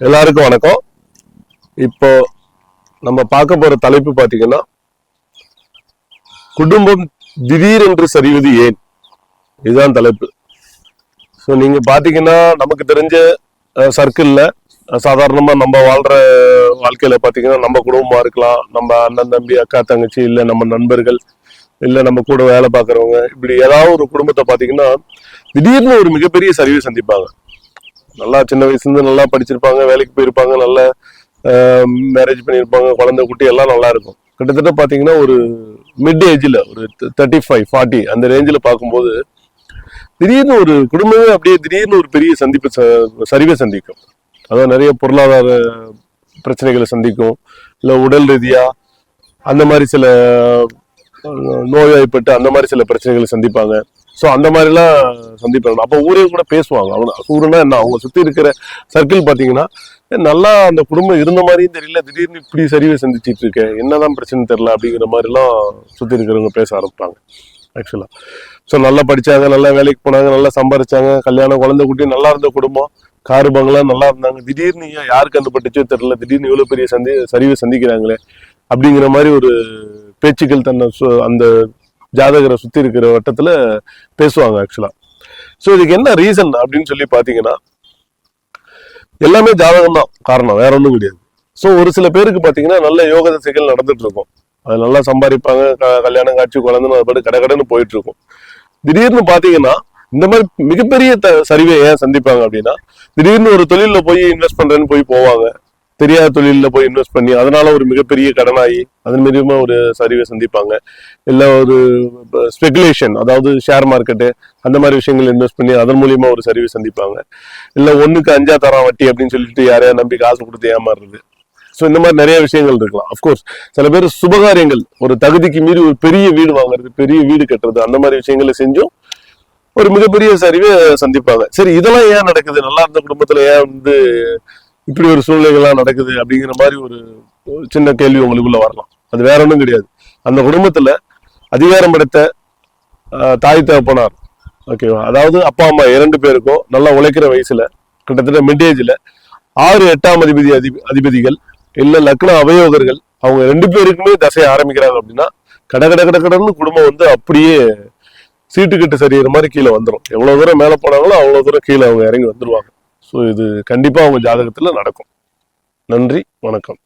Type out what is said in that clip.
எல்லாருக்கும் வணக்கம். இப்போ நம்ம பார்க்க போற தலைப்பு பாத்தீங்கன்னா, குடும்பம் திடீரென்று சரிவது ஏன்? இதுதான் தலைப்பு. ஸோ நீங்க பாத்தீங்கன்னா, நமக்கு தெரிஞ்ச சர்க்கிள்ல சாதாரணமா நம்ம வாழ்ற வாழ்க்கையில பாத்தீங்கன்னா, நம்ம குடும்பமா இருக்கலாம், நம்ம அண்ணன் தம்பி அக்கா தங்கச்சி, இல்ல நம்ம நண்பர்கள், இல்ல நம்ம கூட வேலை பார்க்கறவங்க, இப்படி ஏதாவது ஒரு குடும்பத்தை பாத்தீங்கன்னா திடீர்னு ஒரு மிகப்பெரிய சரிவை சந்திப்பாங்க. நல்லா சின்ன வயசுல இருந்து நல்லா படிச்சிருப்பாங்க, வேலைக்கு போயிருப்பாங்க, நல்ல மேரேஜ் பண்ணியிருப்பாங்க, குழந்தை குட்டி எல்லாம் நல்லா இருக்கும். கிட்டத்தட்ட பாத்தீங்கன்னா ஒரு மிட் ஏஜ்ல ஒரு 35-40 அந்த ரேஞ்சில் பார்க்கும்போது திடீர்னு ஒரு குடும்பமே அப்படியே திடீர்னு ஒரு பெரிய சரிவை சந்திக்கும். அதாவது நிறைய பொருளாதார பிரச்சனைகளை சந்திக்கும், இல்ல உடல் ரீதியா அந்த மாதிரி சில நோய்வாய்ப்பட்டு அந்த மாதிரி சில பிரச்சனைகளை சந்திப்பாங்க. ஸோ அந்த மாதிரிலாம் சந்திப்பாங்க. அப்போ ஊரே கூட பேசுவாங்க. அவங்க ஊருன்னா என்ன, அவங்க சுற்றி இருக்கிற சர்க்கிள் பார்த்தீங்கன்னா, நல்லா அந்த குடும்பம் இருந்த மாதிரியும் தெரியல, திடீர்னு இப்படி சரிவை சந்திச்சிட்டு இருக்கேன், என்னதான் பிரச்சனை தெரியல அப்படிங்கிற மாதிரிலாம் சுற்றி இருக்கிறவங்க பேச ஆரம்பிப்பாங்க ஆக்சுவலாக. ஸோ நல்லா படித்தாங்க, நல்லா வேலைக்கு போனாங்க, நல்லா சம்பாரிச்சாங்க, கல்யாணம் குழந்தை குட்டி நல்லா இருந்த குடும்பம், காரு பங்களா நல்லா இருந்தாங்க, திடீர்னு யாருக்கு கண்டுபட்டுச்சோ தெரியல, திடீர்னு இவ்வளோ பெரிய சரிவை சந்திக்கிறாங்களே அப்படிங்கிற மாதிரி ஒரு பேச்சுக்கள் தன்னை அந்த ஜாதகரை சுத்தி இருக்கிற வட்டத்துல பேசுவாங்க ஆக்சுவலா. சோ இதுக்கு என்ன ரீசன் அப்படின்னு சொல்லி பாத்தீங்கன்னா, எல்லாமே ஜாதகம் தான் காரணம், வேற ஒன்றும் கிடையாது. ஸோ ஒரு சில பேருக்கு பாத்தீங்கன்னா நல்ல யோக திசைகள் நடந்துட்டு இருக்கும், அது நல்லா சம்பாதிப்பாங்க, கல்யாணம் காட்சி குழந்தைன்னு அது பாட்டு கடகடன்னு போயிட்டு இருக்கும். திடீர்னு பாத்தீங்கன்னா இந்த மாதிரி மிகப்பெரிய சரிவை ஏன் சந்திப்பாங்க அப்படின்னா, திடீர்னு ஒரு தொழில போய் இன்வெஸ்ட் பண்றேன்னு போவாங்க, தெரியாத தொழில போய் இன்வெஸ்ட் பண்ணி அதனால ஒரு மிகப்பெரிய கடனாகி அதன் மீதுமா ஒரு சரிவை சந்திப்பாங்க. இல்ல ஒரு ஸ்பெகுலேஷன், அதாவது ஷேர் மார்க்கெட்டு அந்த மாதிரி விஷயங்கள் இன்வெஸ்ட் பண்ணி அதன் மூலியமா ஒரு சரிவை சந்திப்பாங்க. இல்ல 1க்கு 5 தரம் வட்டி அப்படின்னு சொல்லிட்டு யாரையா நம்பி காசு கொடுத்து ஏமாறுறது. ஸோ இந்த மாதிரி நிறைய விஷயங்கள் இருக்கலாம். அப்கோர்ஸ் சில பேர் சுபகாரியங்கள், ஒரு தகுதிக்கு மீறி ஒரு பெரிய வீடு வாங்குறது, பெரிய வீடு கட்டுறது, அந்த மாதிரி விஷயங்களை செஞ்சும் ஒரு மிகப்பெரிய சரிவை சந்திப்பாங்க. சரி, இதெல்லாம் ஏன் நடக்குது, நல்லா இருந்த குடும்பத்துல ஏன் இப்படி ஒரு சூழ்நிலைகள்லாம் நடக்குது அப்படிங்கிற மாதிரி ஒரு சின்ன கேள்வி உங்களுக்குள்ள வரலாம். அது வேற ஒன்றும் கிடையாது. அந்த குடும்பத்துல அதிகாரம் படைத்த தாய் தகப்பனார், ஓகேவா, அதாவது அப்பா அம்மா 2 பேருக்கும் நல்லா உழைக்கிற வயசுல கிட்டத்தட்ட மிட் ஏஜ்ல 6, 8ஆம் அதிபதிகள் இல்ல லக்ன அவயோகர்கள் அவங்க 2 பேருக்குமே தசையை ஆரம்பிக்கிறாங்க அப்படின்னா கடன்னு குடும்பம் அப்படியே சீட்டுக்கட்டு சரியிற மாதிரி கீழே வந்துடும். எவ்வளவு தூரம் மேல போனாங்களோ அவ்வளவு தூரம் கீழே அவங்க இறங்கி வந்துருவாங்க. ஸோ இது கண்டிப்பா அவங்க ஜாதகத்துல நடக்கும். நன்றி, வணக்கம்.